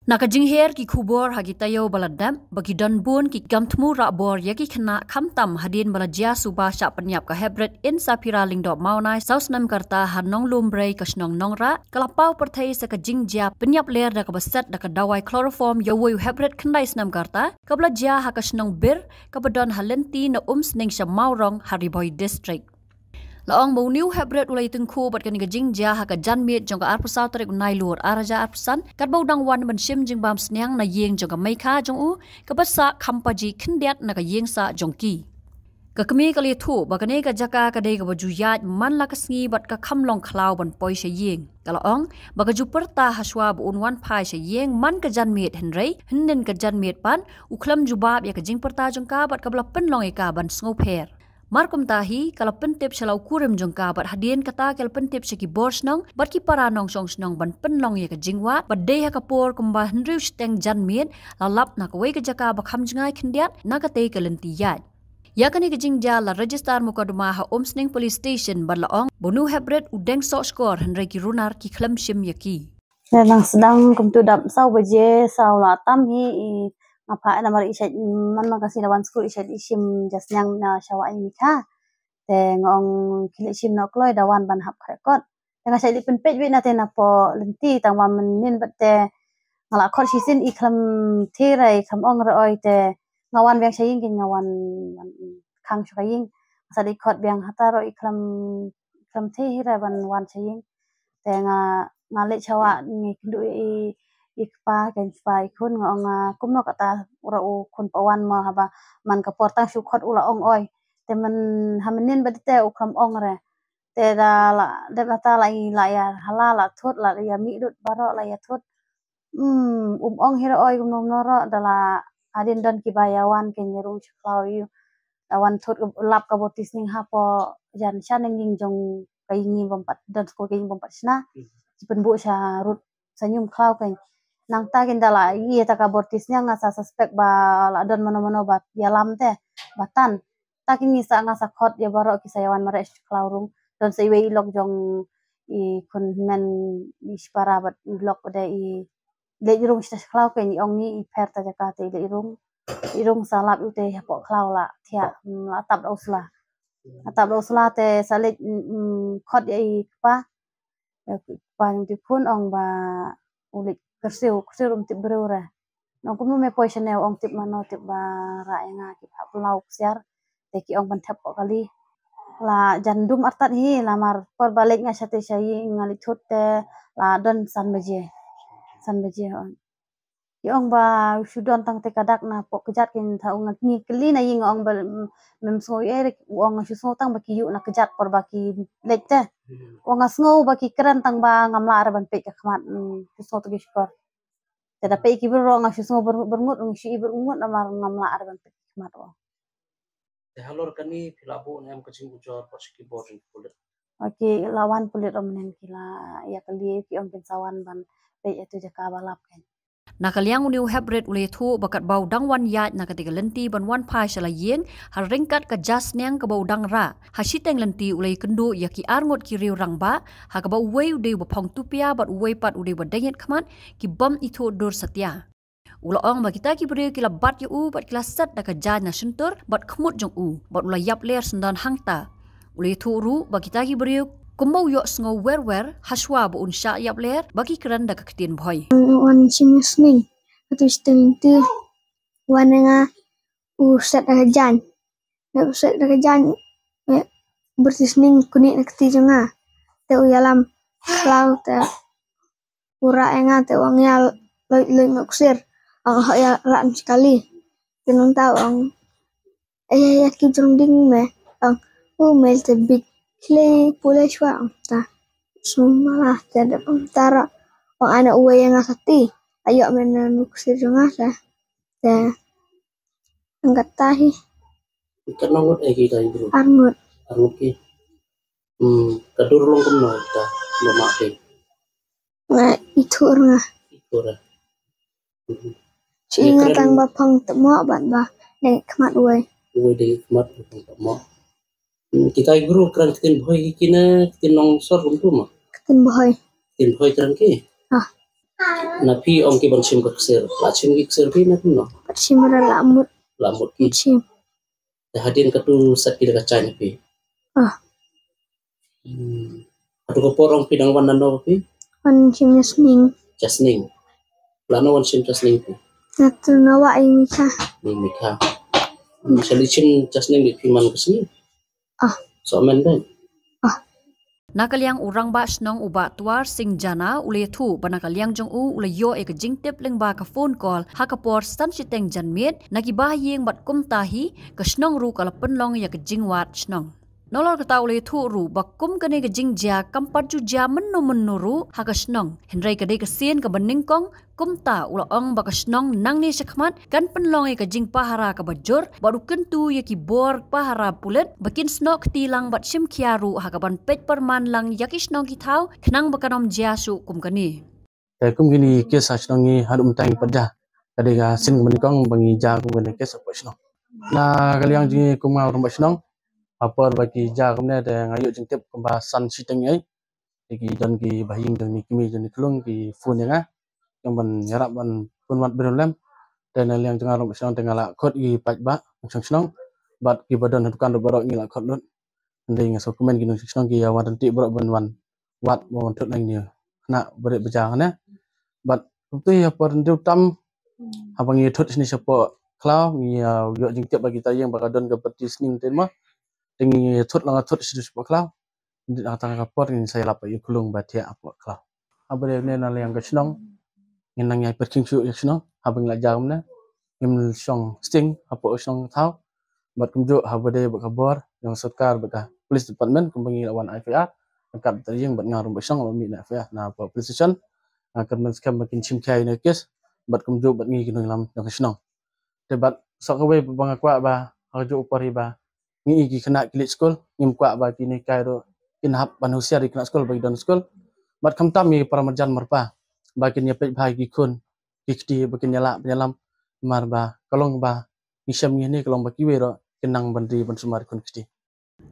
Nakajingher ki kubor hagi tayo baladam bagi donbun ki gamtmu rakbor yaki kena kamtam hadin balajia subah syak penyap ka hebret in sapira lingdok maunai sausnam karta hanong lumbrei kasnong nongra kalapau pertai sakajing jia penyap ler da kabasat da kadawai chloroform yawoi hebret kendai snam karta kablajia hakasnong bir kabadon halenti na sning maurong Hariboi district. Laong bau new hebret ulai tengku bat kani gajing ja ha ka janmit jong ka arpasau tarik nai lur araja arpasan kat bau dang wan ban sim jing bam snyang na yeng jong ka mai kha jong u ka basa khampaji khindiat na ka yeng sa jong ki ka kami ka le thu ba kane ka jaka ka dei ka baju yat man la ka sngi bat ka khamlong khlau ban poi she yeng ka laong ba ka ju perta haswa bu un wan phai she yeng man ka janmit henrei hinden ka janmit pan u khlam ju bab ya ka jing perta jong ka bat ka bla pen long e ka ban sngo pher Markum tahi kalau pentip shalau kurim jongka bat hadien kata kalau pentip shaki bors nong bat ki para nong song snong ban penlong ye ka jingwa bat dei ha kapor kumba hendriu steng janmien lalap na kawai ka jaka bakham jingai khindiat na ka tei ka lenti yat ya kani ka jingja la register mukaduma ha omsning police station bat laong bonu hebret udeng sok skor hendrai ki runar ki khlam shim yaki lang sedang kumtu dap sau baje sau la tam hi apa nama isya man makasih lawan school isya isim jasnyang na syawa ini kha te ngong kile sim no kloi dawan ban hap krekot tengah sai lipen pej wi na te na po lenti tang wa menin batte ngala khot sisin iklam thirai kham ong roi te ngawan beng saying kin ngawan khang saying sadi khot beng hataro iklam iklam thira ban wan saying te ngale chawa ngi kindu ikpa kan spai kun ngong kumno kata ura u kun pawan ma haba man ka portang sukhot ula ong oi te man hamenin badite u kam ong re te da la de ta la ya halala thot la ya mi dut baro la ya thot ong hira oi kumno noro dala adin don ki bayawan ken yeru chklau yu awan thot lap ka botis ning hapo jan shaneng ning jong kai ngi bompat dan ko kai bompat sna pen bu sha rut senyum klau kan nang ta kendala iya ta kabortisnya ngasa suspek ba la don mono bat yalam teh batan ta kini sa ngasa khot ya baro kisayawan mare klaurung don seiwe lok jong I kun men ispara bat lok ode I le irung sta klau ken ong ni per ta jaka te le irung salap ute po klau la thia atap usla te salit khot ai pa di pun ong ba ulit kersiu tip berura nong kumu me poisonel ong tip mano tip bara enga ki pulau siar te ki ong bantap kali la jandum artat hi lamar por balik nga sate sai ngali te la don san baje on ki ong ba sudon tang te kadak na po kejat kin tha ong ni kli na ying ong mem so erik ong so tang ba ki yu na kejat por ba ki lek te ong asngo ba ki kran tang ba ngamla ar ban pe ka khmat so to gishkor te da pe ki bro nga so berngut ong shi berngut na mar ngamla ar ban pe khmat o te halor kani filabu nem kaching bujor pasiki boarding pulit oke lawan pulit omnen kila ya kali ki ong pensawan ban pe itu jaka balap kan Nakaliang uniu hebret ule thu bakat bau dang wan yat na ketika lenti ban wan pai shala yeng har ringkat ka jas nyang ka bau dang ra ha siteng lenti ule kendu yaki arngot ki riu rang ba ha ka bau wei ude bapong tupia bat wei pat ude badayet khamat ki bam itu dur satya ula ong ba kita ki beri kila bat yu bat kila sat da ka jan na suntur bat khmut jong u bat ula yap ler sendan hangta ule thu ru ba kita ki beri kumau yok sngo wer haswa bu unsha yap ler bagi keran da ka ketin boy wan simis ning atau sting tu wananga usat jan bertis ning kuning nakti jonga te uyalam klau te ura enga te wangya loy ngoksir ang ya ran sekali tenung tau ang ya ki jong ding me ang mel te big clay pula chwa ta sumala te da tara ang ana uwe yang asati ayo men nuksir jonga sa te angkat tahi kanongot egi kai bro arngot ki kadur long kumno ta lemak ke itu nga ora ingat ang bapang temo bat ba nek kmat uwe de mat mo kita guru kran tin boy kina tin nong sor rum tu ma ketin boy tin boy kran ki Napi om ki bansim ka ksir. Lachim ki ksir pi napi no. Bersim lamut. Lamut ki. Bersim. Hadin katu sakit ka cai napi. Ah. Atu ko porong pidang wan nano pi. Wan sim jasning. Jasning. Lano wan sim jasning pi. Natu nawa ini Mika. Ni Mika. Salichin jasning di piman kesini. Ah. So amen ben. Nakaliang urang ba snong uba tuar sing jana ule thu banakaliang jong u ule yo ek jingtep leng ba ka phone call hakapor stan chiteng janmet nakiba yeng bat kum tahi ka snong ru kala penlong ya ka jingwat snong nolor ka ule thu ru bakum kane ka jingja kampat ju ja menno ru haka snong henrai ka de ka sien ka bening kong kumta ula ong ba ka snong nang ni sakmat kan penlong ka jing pahara ka bajur baru kentu ya ki bor pahara pulet bakin snok tilang bat sim khiaru haka ban pet perman lang ya ki snong ki thau khnang bakanom jiasu kum kani kum gini kes snong ni hadum tang pada kadega sin bening kong bangi ja kum gini kes apa snong na kaliang jingi kum ngau rumba snong apa bagi ja kumne de ngayu jingtep kumba san siteng ai ki don ki bahing don ni kimi don ni klung ki phone nga yang ban yarap ban pun mat berolem dan yang jangan rumba snong tengala khot ki paj ba snong bat ki badan tukan do barok ni la khot dot ndai nga so komen ki snong ki awan ti barok ban wan wat mon thot nang ni na bere beja ne bat tu ya per ndu tam abang ye thot ni sepo klau ni yo jingtep bagi tayang bakadon ke petis ning tema tengi thot langa thot sidus baklau ndi atang kapor ni saya lapa yu kulung batia apa klau abre ne na yang kesnong nang yai perking su kesnong abang la jam na im song sting apa song thau bat kumjo habade bakabor yang sarkar baka police department kumbangi lawan IFR angkat tayang bat ngarum besong mi na FR na apa police station akan menskam makin chimkai na kes bat kumjo bat ngi kinong lam yang kesnong debat sakawe bangakwa ba hajo upari ba ngi gi kena kilit school ngim kwa ba kini kairo inhap manusia di kena school bagi don school bat kamtam mi paramarjan marpa bakin ya pej bagi kun dikti bakin nyala penyalam marba kalong ba ngisam ni kalong ba kiwero kenang bandri ban sumar kun kiti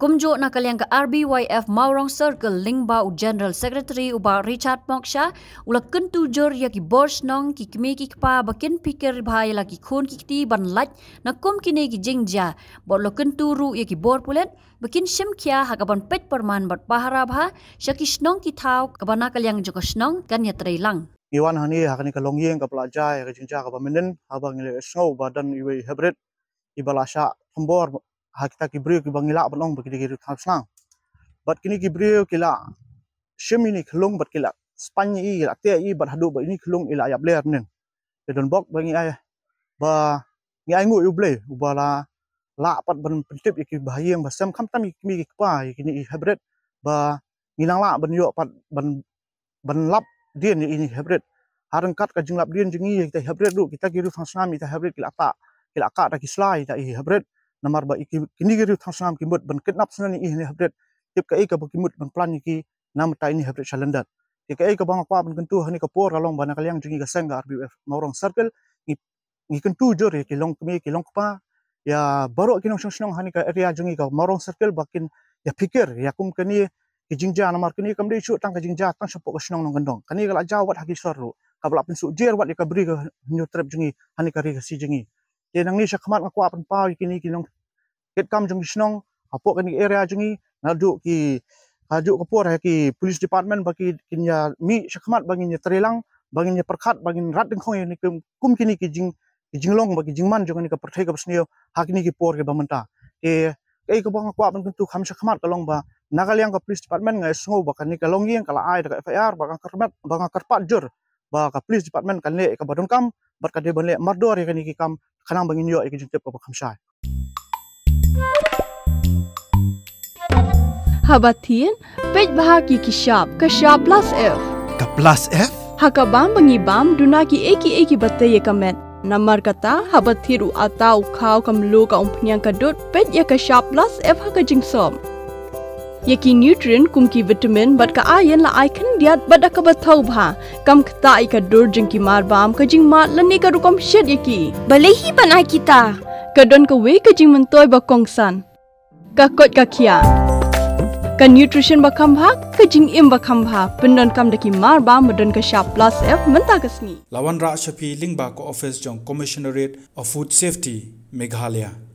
kumjo nakaliang ka RBYF Maurong Circle lingba u General Secretary uba Richard Moksha ula kentu jor ya ki bors nong ki kmi ki pa bakin pikir bhai la ki khun ki ti ban laj na kum kine ki jingja bor lo kentu ru ya ki bor pulet bakin sim khia hakaban pet perman bat pahara bha shaki snong ki thau kabana kaliang joko snong kan ya treilang iwan hani hakani kalong yeng ka pelajai ka jingja ka bamenen abang ile snow badan iwe hybrid ibalasha pembor hakita kibrio ki bangila banong bagi diri thapsang bat kini kibrio kila shemini khlung bat kila spanya i la te i bat hadu ba ini khlung ila ya bler nen don bok bangi ay ba ngi ay ngu uble ubala la pat ban pentip ki bahayeng ba sam kham tam mi ki pa kini hybrid ba ngilang la ban yo pat ban lap dien ini hybrid harang kat ka jinglap dien jingi kita hybrid du kita kiru fangsam kita hybrid kila ka ta ki slide ta i hybrid namar ba kini giru thasam kimut ban kidnap sanani i hybrid tip ka ka kimut ban plan ki nam ta ini hybrid chalender ka ka bang pa ban kentu hani ka por kalong ban kaliang jingi ka seng RBF Maurong Circle ngi kentu jor ki long pa ya baru kinong snong hani ka area jingi ka Maurong Circle bakin ya pikir ya kum kani ki jingja namar kini kam de chu tang ka jingja tang sopo ka snong nong gendong kani kala jawat haki soru ka bla pin su jer wat ka bri ka new trip jingi hani ka ri ka si jingi nang ni sakhamat ngakwa pan pa kini kinong ket kam jong snong apok kani area jingi ngadu ki haju kapor ki police department bagi kinya mi sakhamat bagi nya trelang bagi nya perkhat bagi rat ding khong ni kum kini ki jinglong bagi jingman jong ni ka perthai ka psnio hakini ki por ke bamanta e ka bang ngakwa pan tu kham sakhamat kalong ba nagaliang ka police department ngai sngo bakani ka longieng kala ai ka FIR bang karpat jur ba ka police department kan le ka badon kam bat ka de ban le mardor ya kani ki kam khanang bangin yo ek jingtep ko khamsai habatin pej bahagi ki shop ka shop plus f ka plus f hakabam bangi bam duna ki eki batte ye kamet namar kata habathiru atau khaw kamlu ka umpnyang ka dot pej ya ka shop plus f haka jingsom yaki nutrient kumki vitamin bat ka ayen la icon diat bada ka bathau bha kam khta I ka dur jingki mar bam ka jing ma lani ka rukom shed yaki balehi bana kita ka don ka we ka jing mentoy ba kongsan ka kot ka khia Kan nutrition bakam bha, ka jing im bakam bha, pendon kam daki mar ba medon ka sharp plus F menta kasni. Lawan Ra Shafi Lingba ko office jong Commissionerate of Food Safety Meghalaya.